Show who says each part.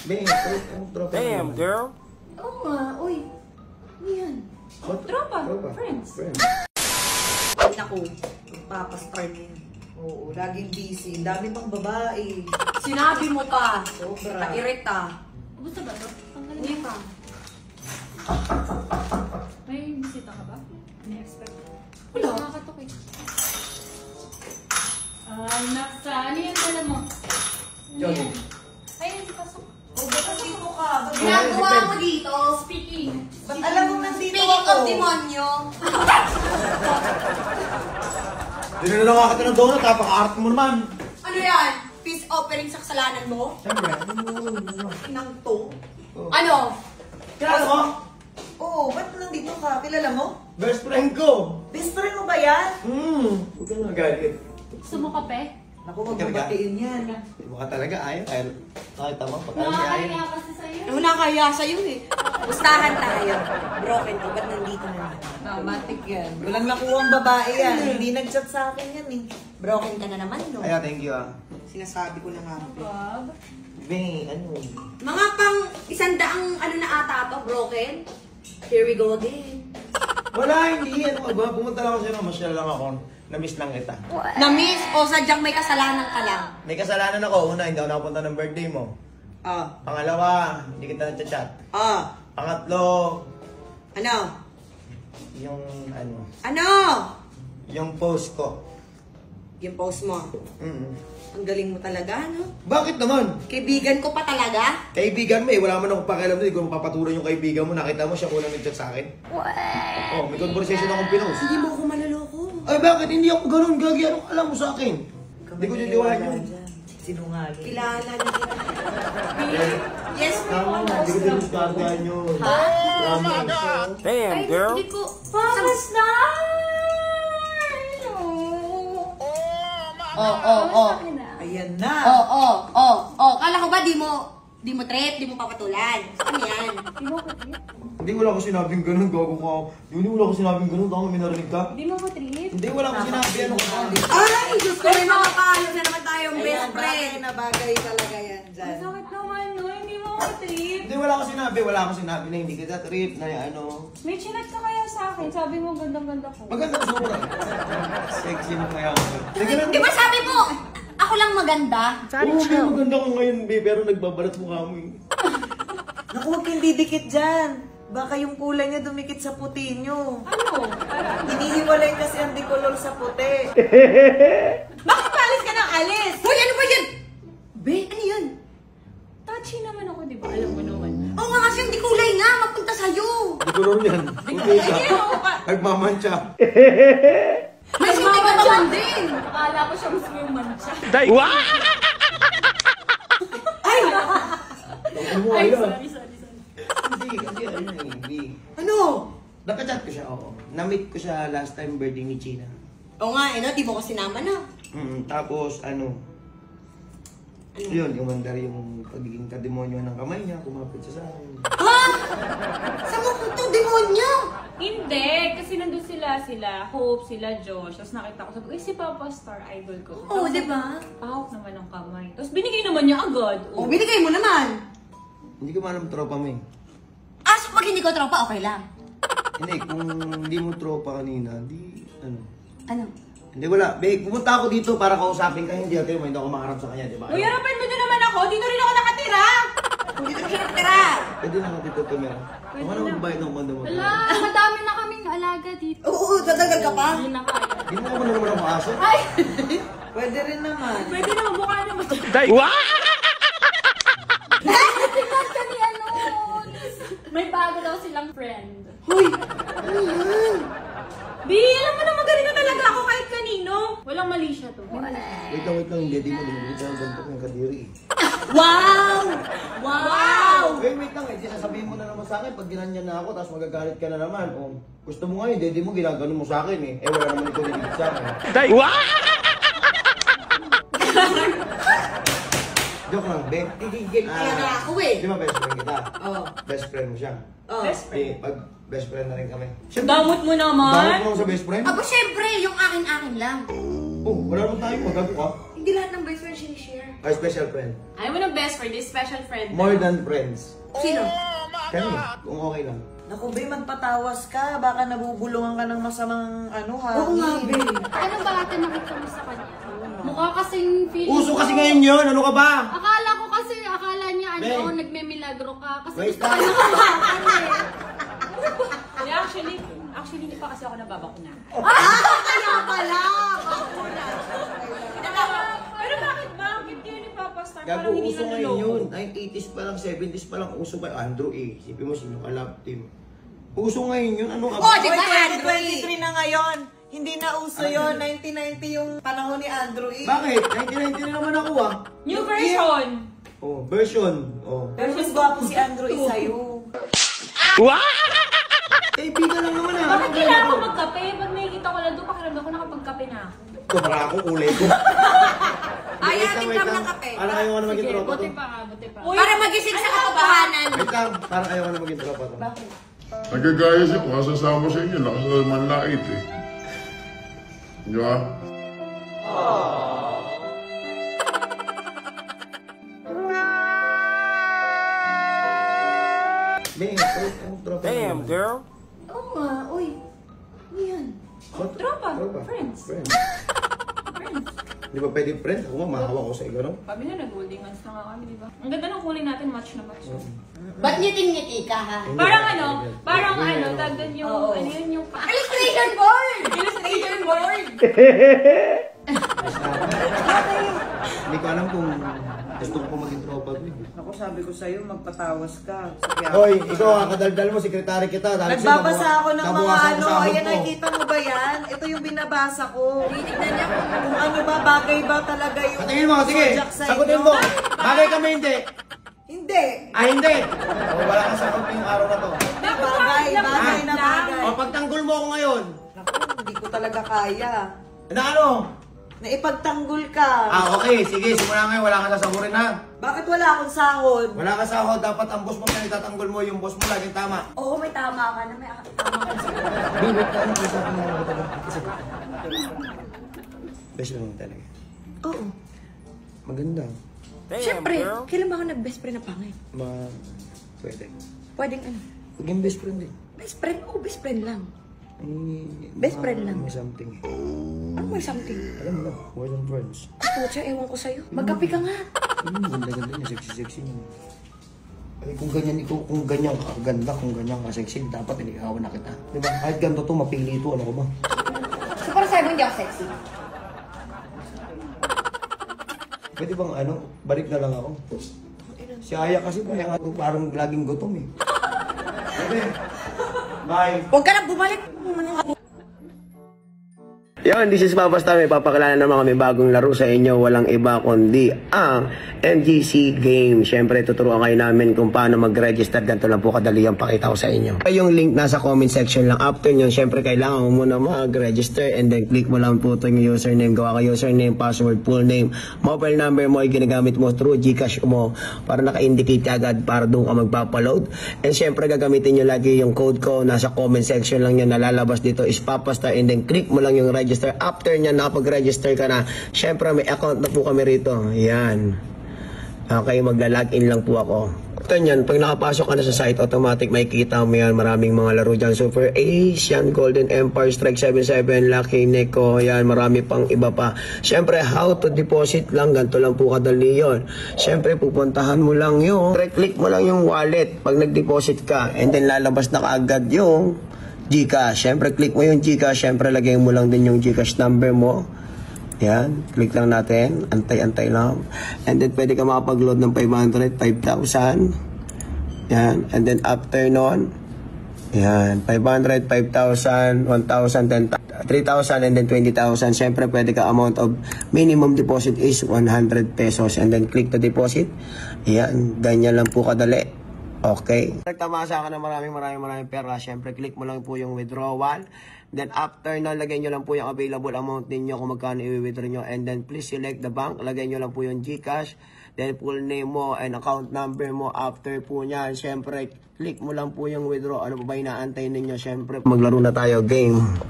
Speaker 1: Damn, girl.
Speaker 2: Oo nga, uy. Ano yan? Tropa. Friends.
Speaker 3: Naku, magpapastar na yan. Oo, laging busy. Dami pang babae.
Speaker 2: Sinabi mo pa.
Speaker 3: Sobra.
Speaker 2: Nairita.
Speaker 4: Gusto ba to? Tanggalin
Speaker 2: Hindi
Speaker 4: mo.
Speaker 2: pa.
Speaker 4: May bisita ka ba? Ini-expect ko.
Speaker 2: Wala.
Speaker 4: Nakakatok eh. Ay, naksa. Ano yan pala mo?
Speaker 1: Johnny.
Speaker 4: Ayun, pasok.
Speaker 3: O, ba't dito ka? Ba't
Speaker 2: Ginagawa mo dito.
Speaker 4: Speaking.
Speaker 3: ba't alam mo nandito
Speaker 2: Speaking
Speaker 3: ako?
Speaker 2: of demonyo.
Speaker 1: Hindi na nakakita ng donut, napaka-art mo naman.
Speaker 2: Ano yan? Peace offering sa kasalanan mo?
Speaker 1: Siyempre.
Speaker 3: Inang to.
Speaker 2: Ano?
Speaker 1: Kilala mo?
Speaker 3: Oo, ba't nandito ka? Kilala mo?
Speaker 1: Best friend ko.
Speaker 3: Best friend mo ba yan?
Speaker 1: Huwag ka nagalit.
Speaker 4: Gusto mo kape?
Speaker 3: Naku, magbabatiin yan.
Speaker 1: Di mo ka talaga ayaw. Nakita mo, pag ayaw ayaw.
Speaker 4: Nakakaya kasi sa'yo.
Speaker 2: Wala kaya sa'yo eh. Pustahan tayo. Broken to. Ba't nandito na?
Speaker 3: Matik yan. Walang nakuhang babae yan. Hindi nag-chat sa akin yan eh.
Speaker 2: Broken ka na naman, no?
Speaker 1: Ay, thank you
Speaker 3: Sinasabi ko na nga.
Speaker 4: Bob?
Speaker 1: Be, ano?
Speaker 2: Mga pang 100 ano na ata to, broken? Here we go again.
Speaker 1: Wala, hindi. Ano ka ba? Pumunta lang ako sa'yo, masyal lang ako. Na-miss lang kita.
Speaker 2: Na-miss o sadyang may kasalanan ka lang?
Speaker 1: May kasalanan ako. Una, hindi ako nakapunta ng birthday mo.
Speaker 3: Ah.
Speaker 1: Pangalawa, hindi kita nag-chat.
Speaker 3: Ah.
Speaker 1: Pangatlo,
Speaker 3: Ano?
Speaker 1: yung ano,
Speaker 3: Ano?
Speaker 1: yung post ko.
Speaker 3: Yung post mo. Ang galing mo talaga, no?
Speaker 1: Bakit naman?
Speaker 2: Kaibigan ko pa talaga?
Speaker 1: Kaibigan mo eh, wala man akong pakialam doon. Kung mapapatuloy yung kaibigan mo, nakita mo siya kulang nag-chat sa akin. Oh, may conversation akong pinost.
Speaker 2: Hindi mo ako maloloko.
Speaker 1: Ay, bakit? Hindi ako ganun, Gagi. Anong alam mo sa akin? Hindi ko diliwahan yun.
Speaker 3: Sinungaling.
Speaker 2: Kilala na kita. Yes,
Speaker 1: Tama, hindi ko dinuskartehan yun.
Speaker 2: Ha?
Speaker 1: Promise.
Speaker 5: Damn, girl.
Speaker 4: Hindi ko. Pamas na!
Speaker 2: Oh.
Speaker 3: Ayan na.
Speaker 2: Oh. Kala ko ba di mo trip, di mo papatulan? Ano yan?
Speaker 4: Di mo ko trip?
Speaker 1: Hindi, wala ko sinabing ganun, gago ka. Hindi, wala ko sinabing ganun, tama, may narinig ka.
Speaker 4: Di mo ko trip?
Speaker 1: Hindi, wala ko sinabi, ano ka.
Speaker 2: Ay, Diyos ko, may mga payo na naman tayong best
Speaker 3: Ayan, bagay
Speaker 2: friend.
Speaker 3: na bagay talaga yan dyan.
Speaker 4: Ang sakit naman no, hindi mo ko trip.
Speaker 1: Hindi, wala ko sinabi na hindi kita trip, na ano.
Speaker 4: May chinat ka kaya sa akin, sabi mo gandang-ganda ko.
Speaker 1: Maganda ka sobra. Sexy mo kaya ako. Sige na.
Speaker 2: Di ba sabi mo, ako lang maganda?
Speaker 1: Oo, may maganda ka ngayon, babe, pero nagbabalat mo kamo eh.
Speaker 3: Naku, huwag kang didikit dyan. Baka yung kulay niya dumikit sa puti niyo.
Speaker 4: Ano?
Speaker 3: Hinihiwalay kasi ang decolor sa puti.
Speaker 2: Bakit palis ka ng alis? Hoy, ano ba yan? Be, ano yun?
Speaker 4: Touchy naman ako, di ba? Alam mo naman.
Speaker 2: Oo nga kasi hindi kulay nga, mapunta sa'yo.
Speaker 1: Di color yan. Hindi siya. Nagmamantsa.
Speaker 2: May sinti ka naman din.
Speaker 4: Akala ko siya gusto yung mancha.
Speaker 1: Ano mo,
Speaker 4: Ay,
Speaker 1: ayun.
Speaker 4: sorry.
Speaker 1: Hindi, kasi ano eh, B.
Speaker 3: Ano?
Speaker 1: Nakachat ko siya, oo. Na-meet ko siya last time birthday ni China.
Speaker 2: Oo nga, no? Di mo ko sinama na.
Speaker 1: Tapos, ano, yun, yung mandar yung pagiging kademonyo ng kamay niya, kumapit siya sa akin.
Speaker 2: Ha? Saan mo punta, demonyo?
Speaker 4: Hindi, kasi nandun sila, Hope, sila Josh. Tapos nakita ko, sabi ko, si Papa Star, idol ko.
Speaker 2: Oo,
Speaker 4: Tapos
Speaker 2: di ba?
Speaker 4: pahawak naman ang kamay. Tapos binigay naman niya agad.
Speaker 2: O, binigay mo naman.
Speaker 1: Hindi ko man tropa mo eh.
Speaker 2: Ah, so pag hindi ko tropa, okay lang.
Speaker 1: Hindi, kung hindi mo tropa kanina, di, ano.
Speaker 2: Ano?
Speaker 1: Hindi, wala. Babe, pumunta ako dito para kausapin ka, hindi ako, hindi ako makaharap sa kanya, di ba?
Speaker 4: Uy, harapan mo din naman ako. Dito rin ako nakatira.
Speaker 2: Kung dito siya natira.
Speaker 1: Pwede lang ako dito tumira. Ako na magbayad ng kondo mo.
Speaker 4: Wala, madami na kaming alaga dito.
Speaker 2: Oo, dadagal ka pa.
Speaker 4: Hindi na kaya.
Speaker 1: Hindi mo ako naman ako aso.
Speaker 4: Ay!
Speaker 3: Pwede rin naman.
Speaker 4: Pwede naman, mukha naman. Tingnan ka ni ano. May bago daw silang friend.
Speaker 2: Hoy, ano yan?
Speaker 4: Bi, alam mo naman ganito talaga ako kahit kanino. Walang mali siya to.
Speaker 1: Wait lang, hindi mo dinigit ang ganito ng kadiri.
Speaker 2: Wow! Wow!
Speaker 1: Wait lang, hindi sasabihin mo na naman sa akin pag ginanyan na ako, tapos magagalit ka na naman. O, gusto mo ngayon, hindi mo ginagano mo sa akin eh. Eh, wala naman ikaw dinigit sa akin. Joke lang, babe.
Speaker 2: Tigigil kaya na ako eh.
Speaker 1: Di ba best friend kita?
Speaker 2: Oo.
Speaker 1: Best friend mo siya.
Speaker 2: Oh.
Speaker 4: Best friend.
Speaker 1: Eh, pag best friend na rin kami.
Speaker 4: Damot mo
Speaker 1: Damot
Speaker 4: naman.
Speaker 1: mo lang sa best friend?
Speaker 2: Aba, syempre, yung akin-akin lang.
Speaker 1: Oh, wala naman tayo, magago ka.
Speaker 2: Hindi lahat ng best friend sinishare.
Speaker 1: Ay, special friend.
Speaker 4: Ayaw mo ng best friend, this special friend.
Speaker 1: More than friends.
Speaker 2: Sino?
Speaker 1: Kami, kung okay lang.
Speaker 3: Naku, be, magpatawas ka. Baka nabubulungan ka ng masamang ano, ha?
Speaker 2: Oo nga, babe.
Speaker 4: Ano ba ate nakita mo sa kanya? Mukha kasing feeling
Speaker 1: Uso
Speaker 4: ko-
Speaker 1: kasi ngayon yun, ano ka ba?
Speaker 4: Akala ko kasi, akala niya ano,
Speaker 1: Be.
Speaker 4: nagme-milagro ka. Kasi
Speaker 1: Wait
Speaker 4: gusto ka
Speaker 1: lang.
Speaker 4: niya kumakan eh. Hindi, actually, hindi pa kasi ako nababakuna.
Speaker 2: Kaya pala!
Speaker 4: Pero bakit ba? Ang cute kayo ni Papa Star.
Speaker 1: Gago,
Speaker 4: Parang hindi
Speaker 1: uso ngayon
Speaker 4: naluloko.
Speaker 1: yun. Ay, 80s pa lang, 70s pa lang, uso ba? Andrew A. Sipin mo sino ka love team. Uso ngayon yun, ano ka ba?
Speaker 2: Oh, di
Speaker 3: Hoy,
Speaker 2: ba, Andrew?
Speaker 3: 2023 na ngayon. Hindi na uso yun. 1990 yung panahon ni Andrew E.
Speaker 1: Bakit? 1990 na naman ako ah.
Speaker 4: New version!
Speaker 1: Oh, version. Oh.
Speaker 3: Pero mas gwapo si Andrew E sa'yo.
Speaker 1: Kaibigan lang naman ah.
Speaker 4: Bakit kailangan ko magkape? Pag nakikita ko lang doon, pakiramdam ko nakapagkape na ako.
Speaker 1: Para ako, kulay ko.
Speaker 2: Ay,
Speaker 1: Wait
Speaker 2: atin
Speaker 1: wait
Speaker 2: kami ng kape.
Speaker 1: Para kayo ka na maging
Speaker 4: Sige,
Speaker 1: tropa to.
Speaker 4: buti pa.
Speaker 2: Para magising sa katotohanan.
Speaker 1: Wait lang, para kayo ka na maging tropa to.
Speaker 5: Nagagaya siya kung kasasama sa inyo, lakas na manlait eh. Di ba?
Speaker 1: Bing, ang tropa. Damn, girl.
Speaker 2: Oo nga, uy. Ano yan?
Speaker 4: Tropa, friends.
Speaker 1: Friends. Di ba pwede friend? Ako nga, mahawak ko sa iyo, no?
Speaker 4: Kami na nag-holding hands na nga kami, di ba? Ang ganda ng kulay natin, match na match.
Speaker 2: Ba't ngiting-ngiti ka, ha?
Speaker 4: Parang tag doon yung, ano yun yung...
Speaker 2: Illustration board!
Speaker 4: Illustration board!
Speaker 1: Hindi ko alam kung gusto ko pa maging tropa ko.
Speaker 3: Ako sabi ko sa'yo, magpatawas ka. Kaya,
Speaker 1: Hoy, ikaw ah, kadaldal mo, sekretary kita. Dahil
Speaker 3: nagbabasa ako ng mga
Speaker 1: nabuwasan ko
Speaker 3: ano.
Speaker 1: sa
Speaker 3: Ayan,
Speaker 1: mo.
Speaker 3: nakikita mo ba yan? Ito yung binabasa ko.
Speaker 2: Titignan niya
Speaker 3: Kung ano ba, bagay ba talaga yung
Speaker 1: Patingin mo, sige.
Speaker 3: zodiac sign
Speaker 1: Sagutin
Speaker 3: nyo?
Speaker 1: mo. Bagay kami hindi.
Speaker 3: Hindi.
Speaker 1: Ah, hindi. O, wala kang sagot yung araw na to.
Speaker 3: Bagay na bagay.
Speaker 1: O, pagtanggol mo ako ngayon.
Speaker 3: Naku, hindi ko talaga kaya.
Speaker 1: Na ano?
Speaker 3: Na ipagtanggol ka.
Speaker 1: Ah, okay. Sige, simula ngayon. Wala kang sasagurin ha.
Speaker 3: Bakit wala akong sahod?
Speaker 1: Wala ka sahod. Dapat ang boss mo na itatanggol mo. Yung boss mo laging tama.
Speaker 2: Oo, may tama ka na. May tama ka na.
Speaker 1: Bibit ka ano kung sabi mo ako talaga. Best lang talaga.
Speaker 2: Oo.
Speaker 1: Maganda.
Speaker 2: Siyempre, kailan ba ako nag-best friend na pangit?
Speaker 1: Pwede.
Speaker 2: Pwedeng ano?
Speaker 1: Maging best friend eh.
Speaker 2: Best friend? Oo, best friend lang.
Speaker 1: Ay,
Speaker 2: Best friend lang.
Speaker 1: May something.
Speaker 2: Ano may something?
Speaker 1: Alam mo na, more than friends.
Speaker 2: Pucha, ewan ko sa'yo. Magkape ka nga.
Speaker 1: Ganda-ganda niya, sexy-sexy niya. Ay, kung ganyan ikaw, kung ganyan ka ganda, kung ganyan ka sexy, dapat inihawan na kita. Diba? Kahit ganito to, mapili ito, ano ko ba?
Speaker 2: So, para sa'yo, hindi ako sexy.
Speaker 1: Pwede bang ano, balik na lang ako. Si Aya kasi parang laging gutom eh. Okay. Bye.
Speaker 2: Huwag ka na bumalik.
Speaker 6: Yan, this is Papa Star. May papakilala naman kami bagong laro sa inyo. Walang iba kundi ang MGC Game. Siyempre, tuturuan kayo namin kung paano mag-register. Ganito lang po kadali ang pakita ko sa inyo. Yung link nasa comment section lang. After nyo, siyempre, kailangan mo muna mag-register and then click mo lang po ito yung username. Gawa ka username, password, full name, mobile number mo ay ginagamit mo through Gcash mo para naka-indicate agad para doon ka magpapaload. And siyempre, gagamitin nyo lagi yung code ko. Nasa comment section lang yan. Nalalabas dito is Papa Star and then click mo lang yung register. After nyan, nakapag-register ka na, syempre may account na po kami rito. Yan. Okay, magla-login lang po ako. After nyan, pag nakapasok ka na sa site, automatic makikita mo yan. Maraming mga laro dyan. Super Ace, yan, Golden Empire, Strike 77, Lucky Neko, yan, marami pang iba pa. Syempre, how to deposit lang, ganito lang po kadali yun. Syempre, pupuntahan mo lang yung, click mo lang yung wallet pag nag-deposit ka. And then, lalabas na kaagad yung Gcash. Siyempre, click mo yung Gcash. Siyempre, lagay mo lang din yung Gcash number mo. Yan. Click lang natin. Antay-antay lang. And then, pwede ka makapag-load ng 500, 5,000. Yan. And then, after nun, yan. 500, 5,000, 1,000, 10,000, 3,000, and then 20,000. Siyempre, pwede ka amount of minimum deposit is 100 pesos. And then, click to deposit. Yan. Ganyan lang po kadali. Okay. Nagtamasa ka na maraming pera. Siyempre, click mo lang po yung withdrawal. Then, after na, lagay nyo lang po yung available amount ninyo kung magkano i-withdraw nyo. And then, please select the bank. Lagay nyo lang po yung Gcash. Then, full name mo and account number mo. After po nyan, siyempre, click mo lang po yung withdraw. Ano pa ba inaantay ninyo? Siyempre, maglaro na tayo game.